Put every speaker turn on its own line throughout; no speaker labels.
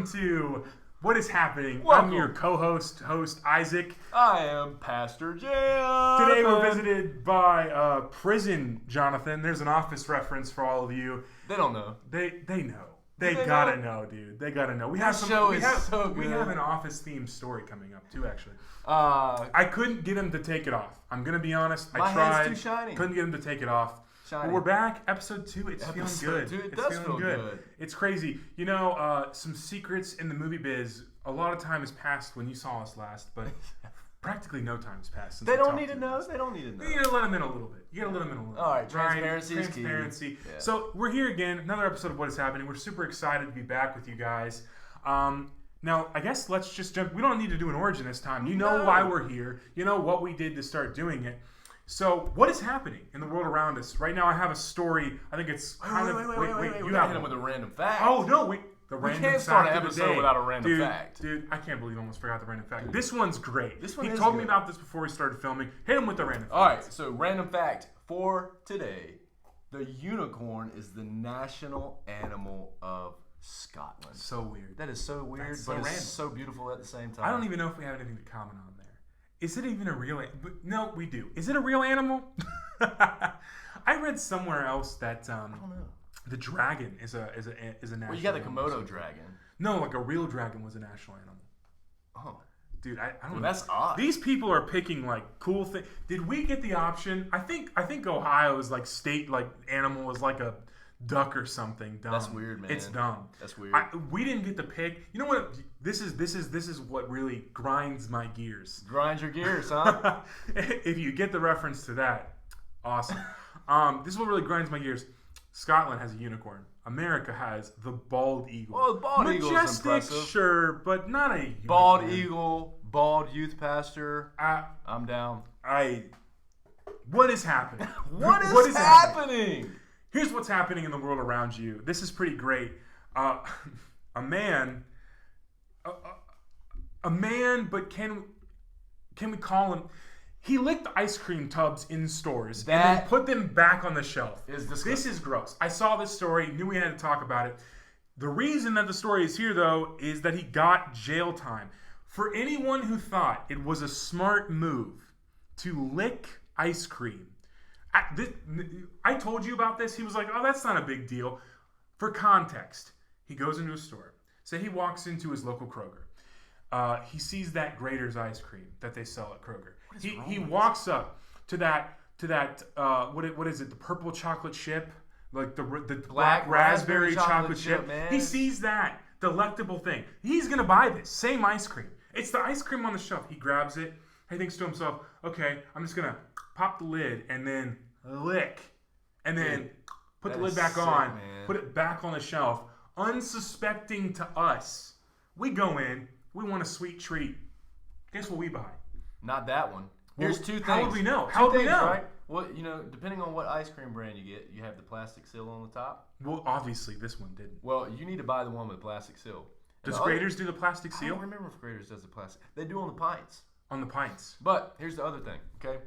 welcome to What is Happening.
Welcome.
I'm your host Isaac.
I am Pastor Jam.
Today we're visited by Prison Jonathan. There's an Office reference for all of you.
They don't know.
They know. They gotta know, dude. They gotta know. We have we have an Office themed story coming up too, actually. I couldn't get him to take it off. I'm gonna be honest. I tried.
Hand's too shiny.
Couldn't get him to take it off. But we're back, episode 2. It's feeling good.
It does feel good.
It's crazy. You know, some secrets in the movie biz. A lot of time has passed when you saw us last, but practically no time has passed since
They don't need to know. They don't need to know.
You gotta let them in a little bit.
All right, transparency is key.
Transparency. Yeah. So we're here again, another episode of What is Happening. We're super excited to be back with you guys. Now, I guess let's just jump. We don't need to do an origin this time. You know why we're here. You know what we did to start doing it. So, what is happening in the world around us? Right now, I have a story. I think it's kind of...
Wait. You got hit him with a random fact.
Oh, no, wait.
We can't start an episode without a random fact.
Dude, I can't believe I almost forgot the random fact. This one's great. He
is
told
good.
me about this before we started filming. Hit him with the random fact.
All right, so random fact for today. The unicorn is the national animal of Scotland.
So weird.
That is so weird,
So
but it's
random.
so beautiful at the same time.
I don't even know if we have anything to comment on there. Is it even a real... No, we do. Is it a real animal? I read somewhere else that...
I don't know.
The dragon is a national
Well, you got the
animal.
Komodo dragon.
No, like a real dragon was a national animal.
Oh.
Dude, I don't know.
That's odd.
These people are picking like cool things. Did we get the option? I think Ohio's like state like animal is like a duck or something. Dumb.
That's weird, man.
It's dumb.
That's weird.
We didn't get to pick. You know what? This is what really grinds my gears.
Grinds your gears, huh?
If you get the reference to that, awesome. This is what really grinds my gears. Scotland has a unicorn. America has the bald eagle.
Well, the bald eagle is impressive.
Sure, but not a unicorn.
Bald eagle, bald youth pastor. I'm down.
What is happening?
What is happening?
Here's what's happening in the world around you. This is pretty great. A man, but can we call him? He licked ice cream tubs in stores and then put them back on the shelf. This is gross. I saw this story, knew we had to talk about it. The reason that the story is here, though, is that he got jail time. For anyone who thought it was a smart move to lick ice cream, I told you about this. He was like, oh, that's not a big deal. For context, he goes into a store. Say he walks into his local Kroger. He sees that Grater's ice cream that they sell at Kroger. He walks up to that what is it? The purple chocolate chip, like the black raspberry chocolate chip.
Man.
He sees that delectable thing. He's gonna buy this same ice cream. It's the ice cream on the shelf. He grabs it. He thinks to himself, okay, I'm just gonna pop the lid and then lick, and then put the lid back on.
Man.
Put it back on the shelf, unsuspecting to us. We go in. We want a sweet treat. Guess what we buy?
Not that one. Here's two things.
How would we know?
How would we know? Right? Well, depending on what ice cream brand you get, you have the plastic seal on the top.
Well, obviously this one didn't.
Well, you need to buy the one with plastic seal.
Does Grater's do the plastic seal?
I don't remember if Grater's does the plastic. They do on the pints.
On the pints.
But here's the other thing, okay?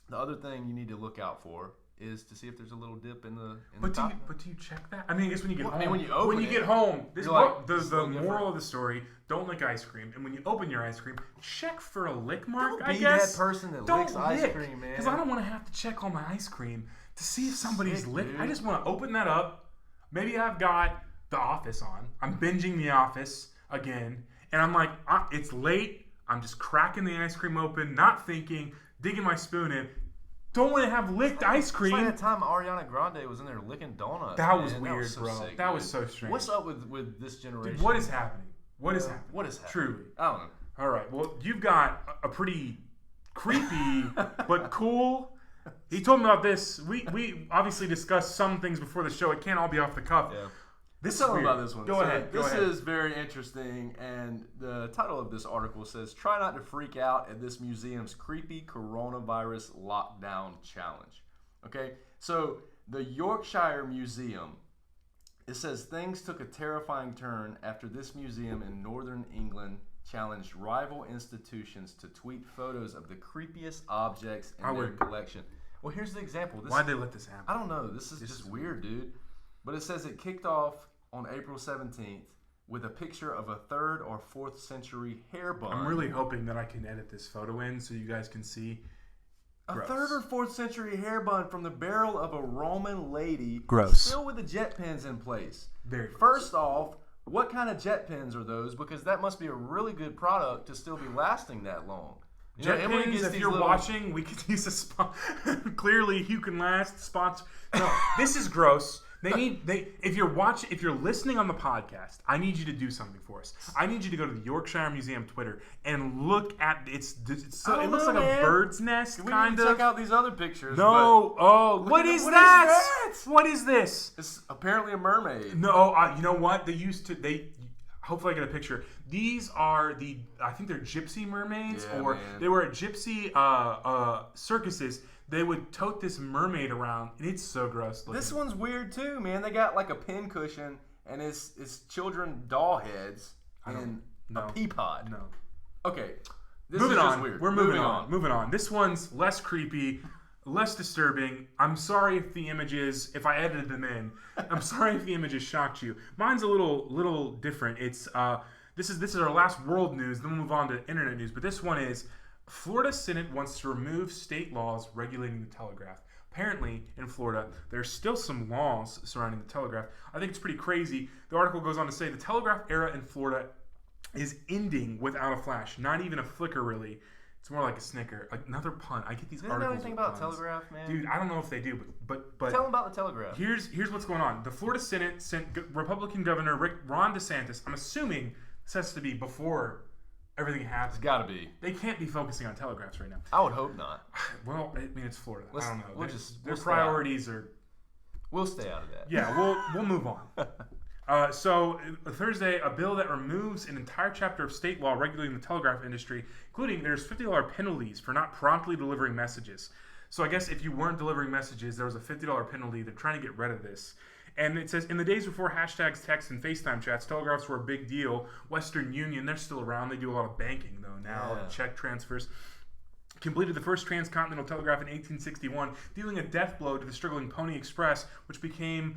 The other thing you need to look out for is to see if there's a little dip in the top.
But do you check that? I mean, I guess when you get home.
When you
get home, the moral
different.
of the story: don't lick ice cream. And when you open your ice cream, check for a lick mark.
Don't
I
be
guess
that person that
don't
licks ice cream, man.
Because I don't want to have to check on my ice cream to see if somebody's licked. I just want to open that up. Maybe I've got The Office on. I'm binging The Office again, and I'm like, it's late. I'm just cracking the ice cream open, not thinking, digging my spoon in. Don't want to have licked ice cream.
It's like that time Ariana Grande was in there licking donuts.
That was weird,
that was so
bro.
sick,
that was so strange.
What's up with this generation?
Dude, what is happening? What is happening?
What is happening?
Truly.
I don't know.
All right. Well, you've got a pretty creepy but cool. He told me about this. We obviously discussed some things before the show. It can't all be off the cuff.
Yeah.
This
Tell
is
me
weird.
about this one.
Go ahead.
This is very interesting, and the title of this article says, "Try not to freak out at this museum's creepy coronavirus lockdown challenge." Okay, so the Yorkshire Museum, it says things took a terrifying turn after this museum in northern England challenged rival institutions to tweet photos of the creepiest objects in their collection. Well, here's the example.
Why'd they let this happen?
I don't know. This is just weird, dude. But it says it kicked off on April 17th with a picture of a 3rd or 4th century hair bun.
I'm really hoping that I can edit this photo in so you guys can see.
Gross. A 3rd or 4th century hair bun from the barrel of a Roman lady.
Gross.
Still with the jet pens in place.
Very gross.
First off, what kind of jet pens are those? Because that must be a really good product to still be lasting that long.
Jetpens, if you're watching, we could use a spot. Clearly, you can last sponsor. No, this is gross. If you're listening on the podcast, I need you to do something for us. I need you to go to the Yorkshire Museum Twitter and look at it looks like a bird's nest kind of.
Check out these other pictures.
No, what is that? What is this?
It's apparently a mermaid.
No, you know what? Hopefully I get a picture. These are I think they're Gypsy Mermaids, they were at Gypsy circuses. They would tote this mermaid around, and it's so gross looking.
This one's weird too, man. They got like a pin cushion, and it's children doll heads and a Peapod.
No.
Okay.
Moving on. Weird. We're moving on. Moving on. This one's less creepy, less disturbing. I'm sorry if I edited them in. I'm sorry if the images shocked you. Mine's a little different. It's this is our last world news. Then we'll move on to internet news. But this one is Florida Senate wants to remove state laws regulating the Telegraph. Apparently, in Florida, there's still some laws surrounding the Telegraph. I think it's pretty crazy. The article goes on to say the Telegraph era in Florida is ending without a flash. Not even a flicker, really. It's more like a snicker. Another pun. I get these articles.
Do they know anything about
puns.
Telegraph, man?
Dude, I don't know if they do, but
tell them about the Telegraph.
Here's what's going on. The Florida Senate sent Republican Governor Ron DeSantis. I'm assuming this has to be before everything happens.
It's got to be.
They can't be focusing on telegraphs right now.
I would hope not.
Well, I mean, it's Florida. I don't know.
Their
priorities are.
We'll stay out of that.
Yeah, we'll move on. So Thursday, a bill that removes an entire chapter of state law regulating the telegraph industry, including there's $50 penalties for not promptly delivering messages. So I guess if you weren't delivering messages, there was a $50 penalty. They're trying to get rid of this. And it says, in the days before hashtags, text, and FaceTime chats, telegraphs were a big deal. Western Union, they're still around. They do a lot of banking, though, now, and check transfers. Completed the first transcontinental telegraph in 1861, dealing a death blow to the struggling Pony Express, which began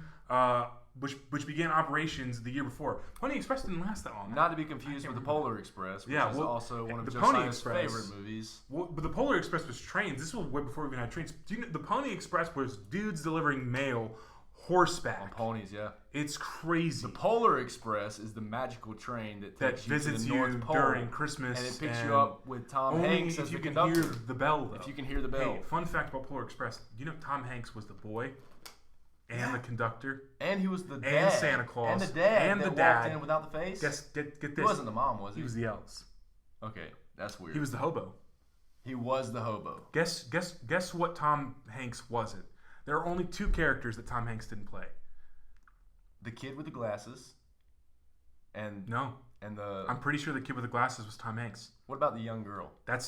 operations the year before. Pony Express didn't last that long.
Not to be confused with the Polar Express, which is also one of Josiah's favorite movies.
Well, but the Polar Express was trains. This was way before we even had trains. Do you know, the Pony Express was dudes delivering mail horseback.
On ponies, yeah.
It's crazy.
The Polar Express is the magical train that takes you to the North Pole
during Christmas.
And it picks you up with Tom Hanks as the conductor.
If you can hear the bell, though.
If you can hear the bell.
Hey, fun fact about Polar Express. You know Tom Hanks was the boy and the conductor.
And he was the dad.
And Santa Claus.
And the dad
and
that
the dad.
walked in without the face.
Get this.
He wasn't the mom, was he?
He was the elves.
Okay, that's weird.
He was the hobo.
He was the hobo.
Guess what Tom Hanks wasn't? There are only two characters that Tom Hanks didn't play.
The kid with the glasses, and
I'm pretty sure the kid with the glasses was Tom Hanks.
What about the young girl?
The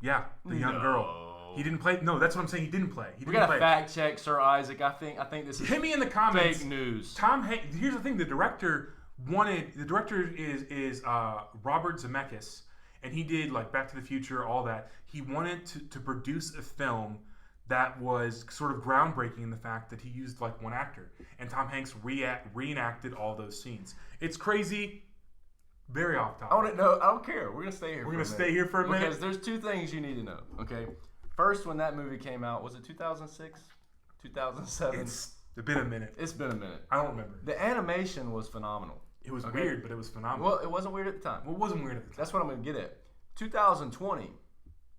young girl. He didn't play. No, that's what I'm saying. He didn't play.
We gotta fact check Sir Isaac. I think this is.
Hit me in the comments.
Fake news.
Tom Hanks. Here's the thing. The director is Robert Zemeckis, and he did like Back to the Future, all that. He wanted to produce a film that was sort of groundbreaking in the fact that he used like one actor, and Tom Hanks reenacted all those scenes. It's crazy. Very off topic.
I don't care. We're gonna stay here.
We're gonna stay here for a minute
because there's two things you need to know. Okay, first, when that movie came out, was it 2006, 2007?
It's been a minute.
It's been a minute.
I don't remember.
The animation was phenomenal.
It was weird, but it was phenomenal.
Well, it wasn't weird at the time.
Well, it wasn't weird at the time.
That's what I'm gonna get at. 2020.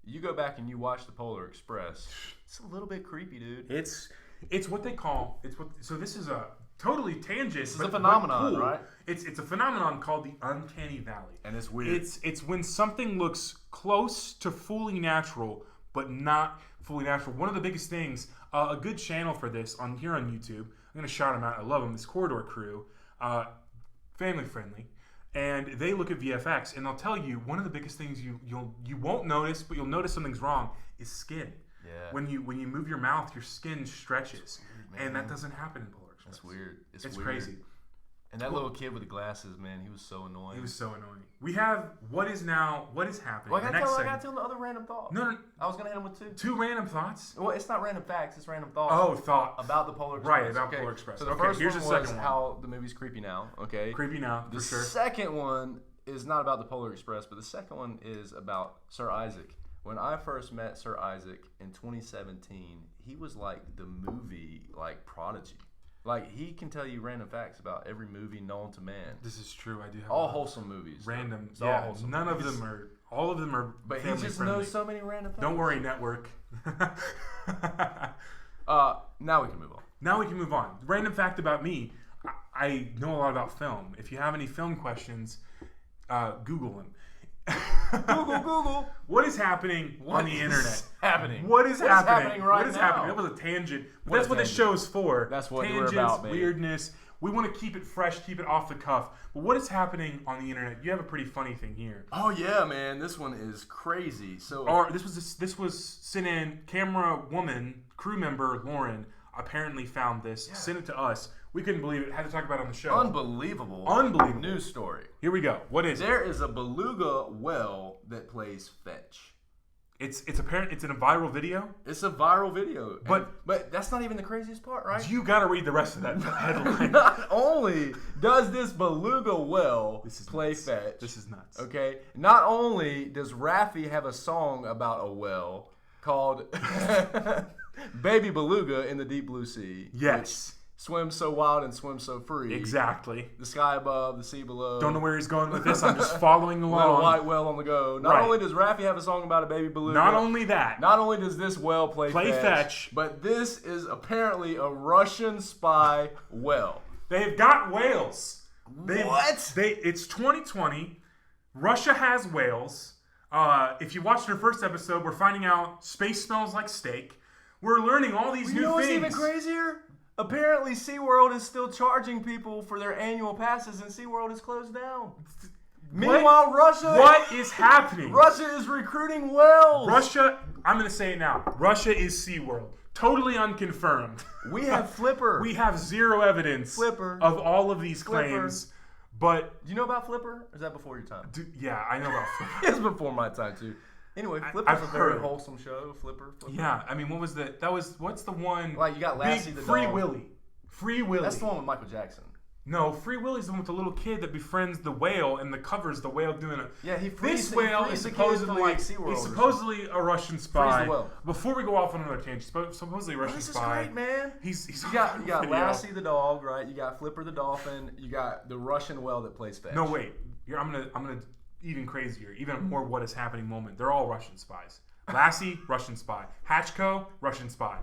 You go back and you watch the Polar Express. It's a little bit creepy, dude.
It's what they call so this is a totally tangent.
This is a phenomenon,
cool.
Right?
It's a phenomenon called the uncanny valley.
And it's weird.
It's when something looks close to fully natural, but not fully natural. One of the biggest things, a good channel for this here on YouTube. I'm gonna shout them out. I love them. This Corridor Crew, family friendly. And they look at VFX, and they'll tell you one of the biggest things you won't notice, but you'll notice something's wrong, is skin.
Yeah.
When you move your mouth, your skin stretches,
weird,
and that doesn't happen in Polar Express.
That's weird.
It's crazy.
And that little kid with the glasses, man, he was so annoying.
He was so annoying. We have what is happening.
Well, I gotta tell the other random thought.
No.
I was gonna hit him with two.
Two random thoughts?
Well, it's not random facts, it's random thoughts.
Oh, thought.
About the Polar Express.
Right, about Polar Express.
So the first one was how the movie's creepy now, okay?
Creepy now, for sure.
The second one is not about the Polar Express, but the second one is about Sir Isaac. When I first met Sir Isaac in 2017, he was like the movie prodigy. Like, he can tell you random facts about every movie known to man.
This is true. I do have
all wholesome movies.
Random.
All wholesome
none
movies.
of them are. All of them are.
But he just
friendly.
knows so many random facts.
Don't worry, network.
Now we can move on.
Now we can move on. Random fact about me: I know a lot about film. If you have any film questions, Google them.
Google.
What is happening on the internet?
What is happening
What is happening
right
What is
now?
happening? That was a tangent. But that's what this show's for.
That's what
Tangents,
we're about, babe.
Weirdness. We want to keep it fresh, keep it off the cuff. But what is happening on the internet? You have a pretty funny thing here.
Oh yeah, man, this one is crazy. So,
this was sent in. Camera woman, crew member Lauren apparently found this. Sent it to us. We couldn't believe it. Had to talk about it on the show.
Unbelievable news story.
Here we go. What is it?
There is a Beluga whale that plays fetch.
It's apparent. It's in a viral video.
It's a viral video.
But
that's not even the craziest part, right?
You got to read the rest of that headline.
Not only does this Beluga whale play
nuts.
fetch.
This is nuts.
Okay. Not only does Raffi have a song about a whale called Baby Beluga in the Deep Blue Sea.
Yes.
Swims so wild and swims so free.
Exactly.
The sky above, the sea below.
Don't know where he's going with this. I'm just following along.
Little white whale on the go. Not only does Raffi have a song about a baby beluga.
Not only that.
Not only does this whale play fetch, but this is apparently a Russian spy whale.
They've got whales.
What?
It's 2020. Russia has whales. If you watched our first episode, we're finding out space smells like steak. We're learning all these new things.
You know what's even crazier? Apparently, SeaWorld is still charging people for their annual passes, and SeaWorld is closed down. Meanwhile, Russia...
What is happening?
Russia is recruiting whales.
Russia, I'm going to say it now. Russia is SeaWorld. Totally unconfirmed.
We have Flipper.
We have zero evidence of all of these claims. But...
Do you know about Flipper? Or is that before your time?
Yeah, I know about Flipper.
It's before my time, too. Anyway, Flipper's a very wholesome show. Flipper.
Yeah, I mean, what's the one?
Like, you got Lassie the
Free
dog.
Free Willy.
That's the one with Michael Jackson.
No, Free Willy's the one with the little kid that befriends the whale, and the cover's the whale doing it.
Yeah,
This whale is supposedly a Russian spy.
The whale.
Before we go off on another tangent, supposedly a Russian spy.
This is great, man.
He's
you got Lassie the dog, right? You got Flipper the dolphin. You got the Russian whale that plays fetch.
No, wait. I'm gonna even crazier, even more what is happening moment. They're all Russian spies. Lassie, Russian spy. Hatchko, Russian spy.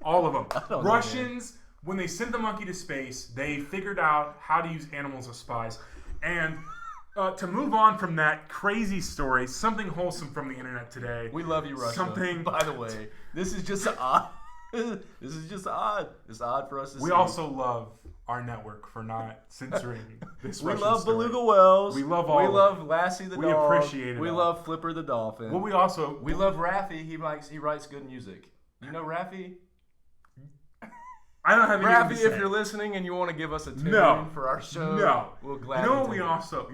All of them. Russians, when they sent the monkey to space, they figured out how to use animals as spies. And to move on from that crazy story, something wholesome from the internet today.
We love you, Russia. By the way, this is just odd. This is just odd. It's odd for us to see.
We also love our network for not censoring this
We
Russian
love
story.
Beluga whales.
We love all
We
of
love
them.
Lassie the
We
dog.
appreciate it
We
all.
love Flipper the dolphin.
Well,
we love Raffi. He writes good music. You know Raffi?
I don't have anything
Raffi,
to
if
say.
you're listening and you want to give us a tune for our show, we'll gladly.
You know what we also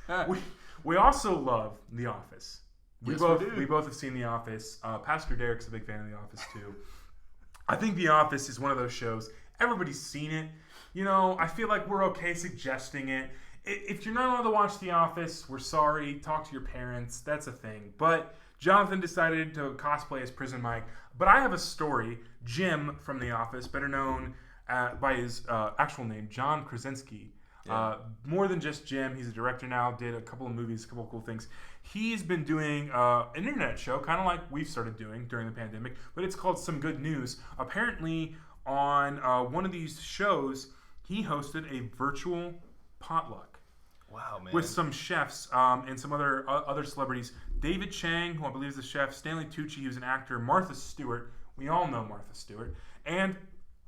love? we also love The Office. We both have seen The Office. Pastor Derek's a big fan of The Office too. I think The Office is one of those shows. Everybody's seen it. You know, I feel like we're okay suggesting it. If you're not allowed to watch The Office, we're sorry. Talk to your parents. That's a thing. But Jonathan decided to cosplay as Prison Mike. But I have a story. Jim from The Office, better known by his actual name, John Krasinski. Yeah. More than just Jim. He's a director now. Did a couple of movies, a couple of cool things. He's been doing an internet show, kind of like we've started doing during the pandemic. But it's called Some Good News. Apparently, on one of these shows, he hosted a virtual potluck.
Wow, man.
With some chefs and some other celebrities. David Chang, who I believe is a chef. Stanley Tucci, who's an actor. Martha Stewart. We all know Martha Stewart. And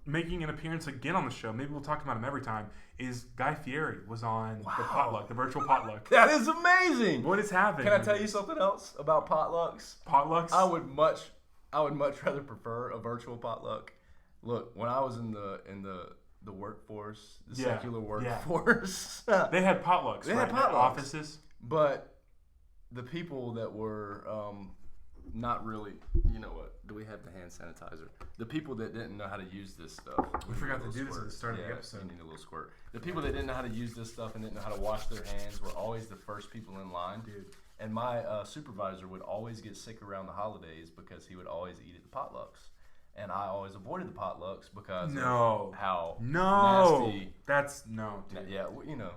making an appearance again on the show, maybe we'll talk about him every time, is Guy Fieri was on the potluck, the virtual potluck.
That is amazing.
What is happening?
Can I tell you something else about potlucks?
Potlucks?
I would much rather prefer a virtual potluck Look, when I was in the workforce, the secular workforce,
they had potlucks.
They
had
potlucks.
Offices,
but the people that were not really, you know what? Do we have the hand sanitizer? The people that didn't know how to use this stuff.
We forgot to do this at the start of the episode.
You need a little squirt. The people that didn't know how to use this stuff and didn't know how to wash their hands were always the first people in line, dude. And my supervisor would always get sick around the holidays because he would always eat at the potlucks. And I always avoided the potlucks because of how nasty.
That's no, dude.
Yeah, you know.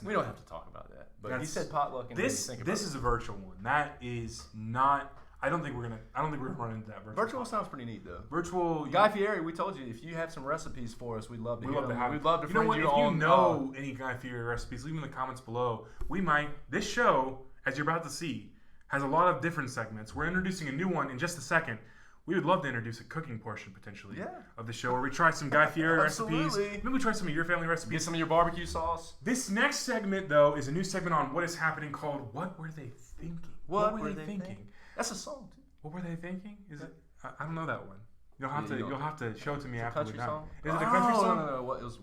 We don't have to talk about that. But he said potluck, and
this is a virtual one. That is not. I don't think we're gonna run into that virtual.
Virtual sounds pretty neat though.
Virtual.
Guy Fieri, we told you if you have some recipes for us, we'd love to hear them. We'd love to friend you
on.
If you
know any Guy Fieri recipes, leave them in the comments below. We might. This show, as you're about to see, has a lot of different segments. We're introducing a new one in just a second. We would love to introduce a cooking portion potentially of the show where we try some Guy Fieri recipes. Maybe we try some of your family recipes.
Get some of your barbecue sauce.
This next segment, though, is a new segment on what is happening called "What Were They Thinking?"
What were they thinking? That's a song, too.
What were they thinking? Is it? I don't know that one. You'll have to show it to me
it's
after
a country song.
Is it a country song?
No. What was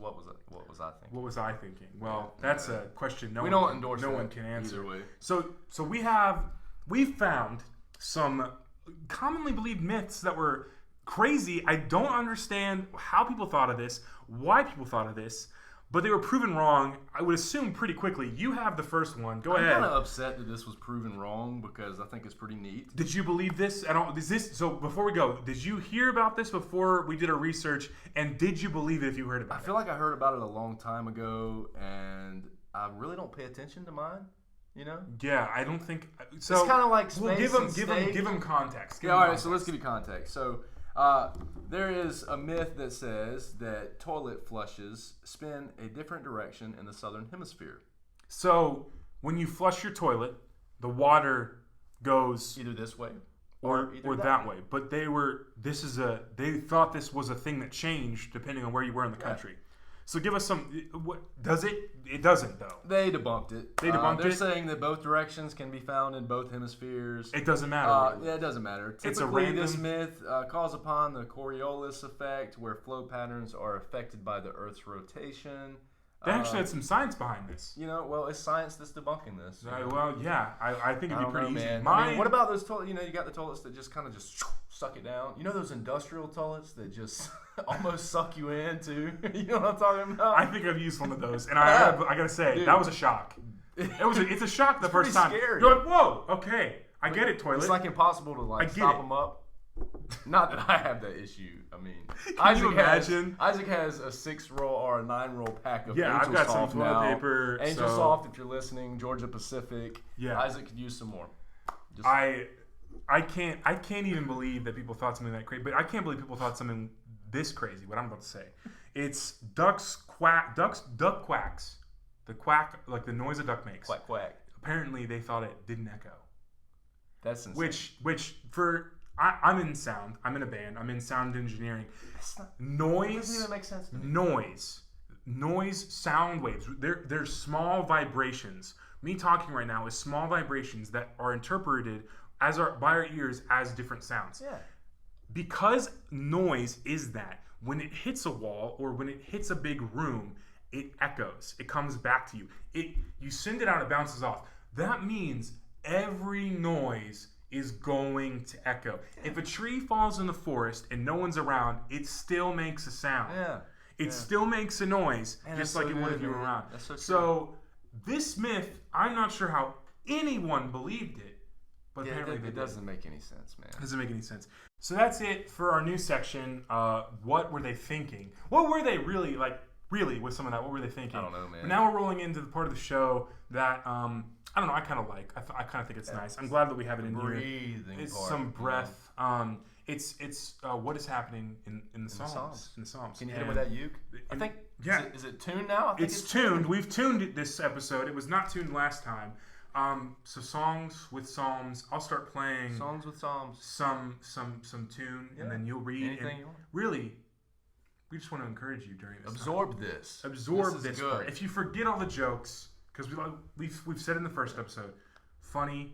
I thinking?
What was I thinking? Well, that's a question
we don't endorse.
No one can answer.
Either way.
So we found some commonly believed myths that were crazy. I don't understand how people thought of this, why people thought of this, but they were proven wrong. I would assume pretty quickly. You have the first one. Go ahead.
I'm kind of upset that this was proven wrong because I think it's pretty neat.
Did you believe this at all? So before we go, did you hear about this before we did our research? And did you believe it if you heard about it?
I feel like I heard about it a long time ago, and I really don't pay attention to mine. You know?
Yeah, I don't think so.
It's kind of like space
give them context.
All right, so let's give you context. So there is a myth that says that toilet flushes spin a different direction in the southern hemisphere.
So when you flush your toilet, the water goes
either this way
or that way. But they thought this was a thing that changed depending on where you were in the country. So give us some. What does it? It doesn't though.
They debunked it.
They're
saying that both directions can be found in both hemispheres.
It doesn't matter.
Yeah, it doesn't matter.
Typically,
this myth calls upon the Coriolis effect, where flow patterns are affected by the Earth's rotation.
They actually had some science behind this.
You know, well, it's science that's debunking this.
Well, yeah, I think it'd be pretty easy.
Man. What about those toilets? You know, you got the toilets that just kind of just suck it down. You know those industrial toilets that just almost suck you in too? You know what I'm talking about?
I think I've used one of those, and I gotta say, dude, that was a shock. It's a shock the first time.
Scary.
You're like, whoa, okay, I get it, toilet.
It's like impossible to stop them up. Not that I have that issue. I mean,
Can you imagine?
Isaac has a 6-roll or a 9-roll pack of
I've got some toilet paper.
Angel Soft, if you're listening, Georgia Pacific.
Yeah,
Isaac could use some more.
I can't even believe that people thought something that crazy. But I can't believe people thought something this crazy. What I'm about to say, it's duck quacks. The quack, like the noise a duck makes.
Quack quack.
Apparently, they thought it didn't echo.
That's insane.
Which for. I'm in sound. I'm in a band. I'm in sound engineering. Noise.
It doesn't even make sense to me.
Noise, sound waves. They're small vibrations. Me talking right now is small vibrations that are interpreted by our ears as different sounds.
Yeah.
Because noise is that, when it hits a wall or when it hits a big room, it echoes. It comes back to you. You send it out, it bounces off. That means every noise is going to echo. Yeah. If a tree falls in the forest and no one's around, it still makes a sound.
Yeah.
It still makes a noise, just like it would if you were around.
That's
so this myth, I'm not sure how anyone believed it, but apparently
it doesn't make any sense, man.
It doesn't make any sense. So that's it for our new section. What were they thinking? What were they really with some of that? What were they thinking?
I don't know, man.
But now we're rolling into the part of the show that I don't know. I kind of like. I kind of think it's nice. I'm glad that we have it in here. It's
part,
some breath. It's what is happening in the Psalms. In the Psalms.
Can you hit it with that uke? I think.
Yeah.
Is it tuned now? I think
it's tuned. We've tuned it this episode. It was not tuned last time. So songs with psalms. I'll start playing
songs with psalms.
Some tune, and then you'll read
anything you want.
Really, we just want to encourage you during this.
Absorb this.
Absorb this part. If you forget all the jokes, because we've said in the first episode, funny,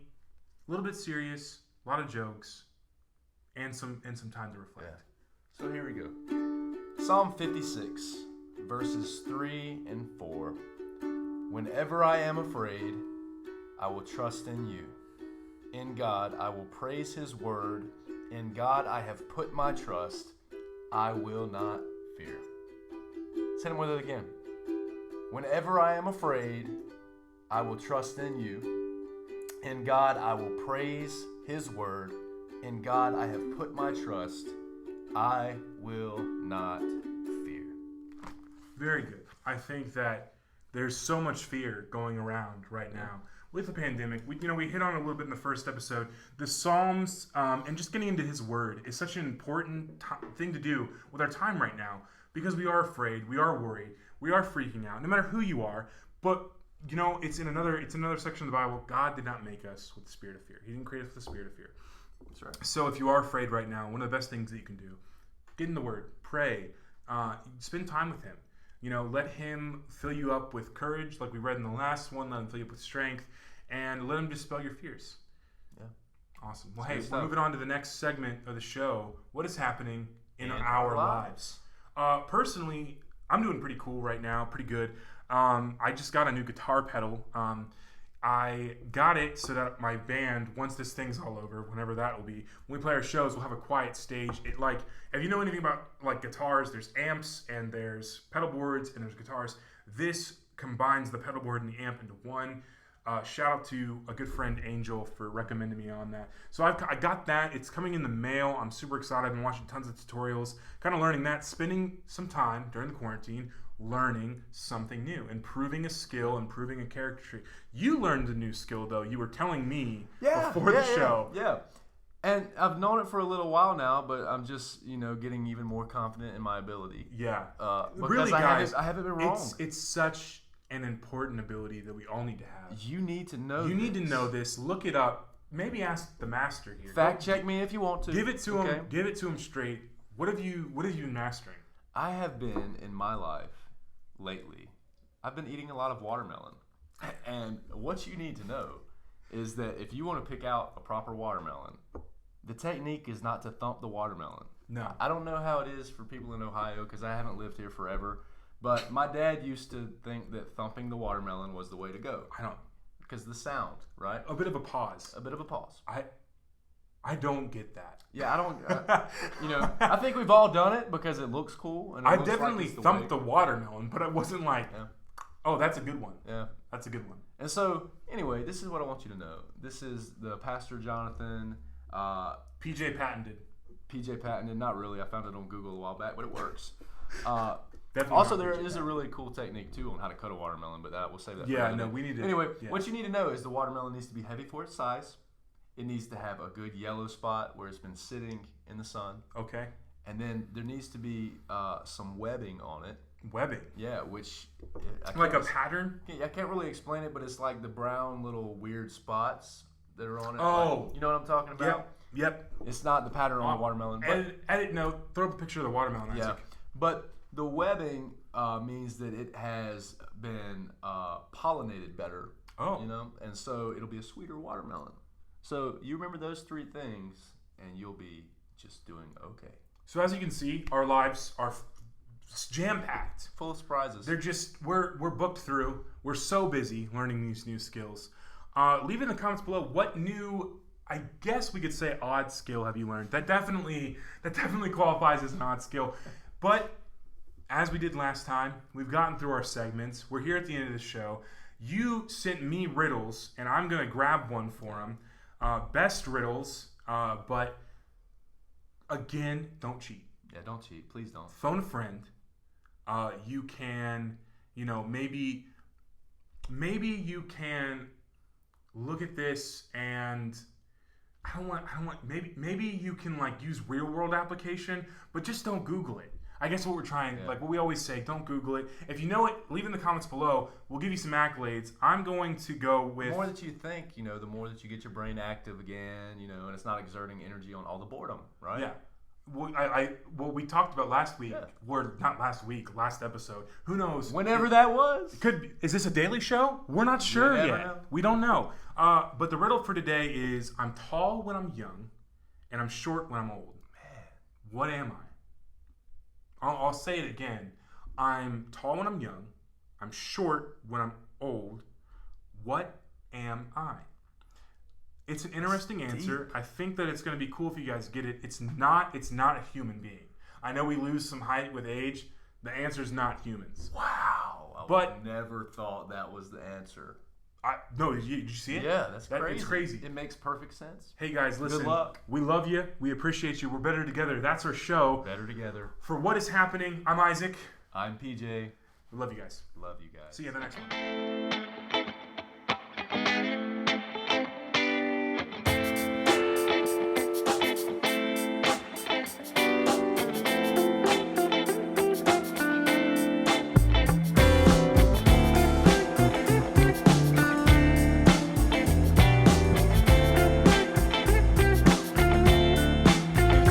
a little bit serious, a lot of jokes, and some time to reflect.
Yeah. So here we go. Psalm 56, verses 3 and 4. Whenever I am afraid, I will trust in you. In God, I will praise his word. In God, I have put my trust. I will not fear. Say it with it again. Whenever I am afraid, I will trust in you. In God, I will praise his word. In God, I have put my trust. I will not fear.
Very good. I think that there's so much fear going around right now with the pandemic. We hit on it a little bit in the first episode. The Psalms and just getting into his word is such an important thing to do with our time right now, because we are afraid, we are worried, we are freaking out, no matter who you are. But it's in another section of the Bible. God did not make us with the spirit of fear. He didn't create us with the spirit of fear.
That's right.
So if you are afraid right now, one of the best things that you can do, get in the word, pray, spend time with him. Let him fill you up with courage, like we read in the last one. Let him fill you up with strength, and let him dispel your fears.
Yeah.
Awesome. Well, hey, we're moving on to the next segment of the show. What is happening in our lives? Personally, I'm doing pretty cool right now, pretty good. I just got a new guitar pedal. I got it so that my band, once this thing's all over, whenever that will be, when we play our shows, we'll have a quiet stage. If you know anything about guitars, there's amps and there's pedal boards and there's guitars. This combines the pedal board and the amp into one. Shout out to a good friend, Angel, for recommending me on that. So I got that. It's coming in the mail. I'm super excited. I've been watching tons of tutorials, kind of learning that, spending some time during the quarantine learning something new, improving a skill, improving a character trait. You learned a new skill, though. You were telling me before the show.
Yeah. And I've known it for a little while now, but I'm just, getting even more confident in my ability.
Yeah.
Really, guys, I haven't been wrong.
It's such an important ability that we all need to have.
You need to know
You need to know this. Look it up. Maybe ask the master here.
Fact check me if you want to.
Give it to him. Give it to him straight. What have you been mastering?
I have been, in my life lately, I've been eating a lot of watermelon. And what you need to know is that if you want to pick out a proper watermelon, the technique is not to thump the watermelon.
No.
I don't know how it is for people in Ohio because I haven't lived here forever. But my dad used to think that thumping the watermelon was the way to go.
I don't.
Because the sound, right?
A bit of a pause.
A bit of a pause.
I don't get that.
Yeah, I don't. I think we've all done it because it looks cool. And
I definitely thumped the watermelon, but it wasn't like, oh, that's a good one.
Yeah,
that's a good one.
And so, anyway, this is what I want you to know. This is the Pastor Jonathan.
PJ patented.
PJ patented. Not really. I found it on Google a while back, but it works.
Definitely
also, there is a really cool technique too on how to cut a watermelon, but we'll save that.
Yeah, no, we need to.
Anyway, what you need to know is the watermelon needs to be heavy for its size. It needs to have a good yellow spot where it's been sitting in the sun.
Okay.
And then there needs to be some webbing on it.
Webbing?
Yeah, which...
like a pattern?
I can't really explain it, but it's like the brown little weird spots that are on it.
Oh.
You know what I'm talking about?
Yep.
It's not the pattern on the watermelon.
Edit note, throw up a picture of the watermelon, Isaac.
Yeah. But the webbing means that it has been pollinated better.
Oh.
And so it'll be a sweeter watermelon. So you remember those three things, and you'll be just doing okay.
So as you can see, our lives are jam-packed.
Full of surprises.
We're booked through. We're so busy learning these new skills. Leave in the comments below what new, I guess we could say, odd skill have you learned. That definitely qualifies as an odd skill. But as we did last time, we've gotten through our segments. We're here at the end of the show. You sent me riddles, and I'm going to grab one for them. Best riddles, but again, don't cheat.
Yeah, don't cheat. Please don't.
Phone a friend. You can, maybe you can look at this and maybe you can use real world application, but just don't Google it. I guess what we're trying, what we always say, don't Google it. If you know it, leave in the comments below. We'll give you some accolades. I'm going to go with...
The more that you think, the more that you get your brain active again, and it's not exerting energy on all the boredom, right?
Yeah. What we talked about last week, or not last week, last episode. Who knows?
Whenever that was.
Is this a daily show? We're not sure yet.
Know.
We don't know. But the riddle for today is, I'm tall when I'm young, and I'm short when I'm old. Man, what am I? I'll say it again. I'm tall when I'm young. I'm short when I'm old. What am I? It's an interesting answer. I think that it's going to be cool if you guys get it. It's not a human being. I know we lose some height with age. The answer is not humans.
Wow. I never thought that was the answer.
No, did you see it?
Yeah, that's crazy.
It's crazy.
It makes perfect sense.
Hey guys, listen.
Good luck.
We love you. We appreciate you. We're better together. That's our show.
Better together.
For What Is Happening, I'm Isaac.
I'm PJ.
We love you guys.
Love you guys.
See you in the next one.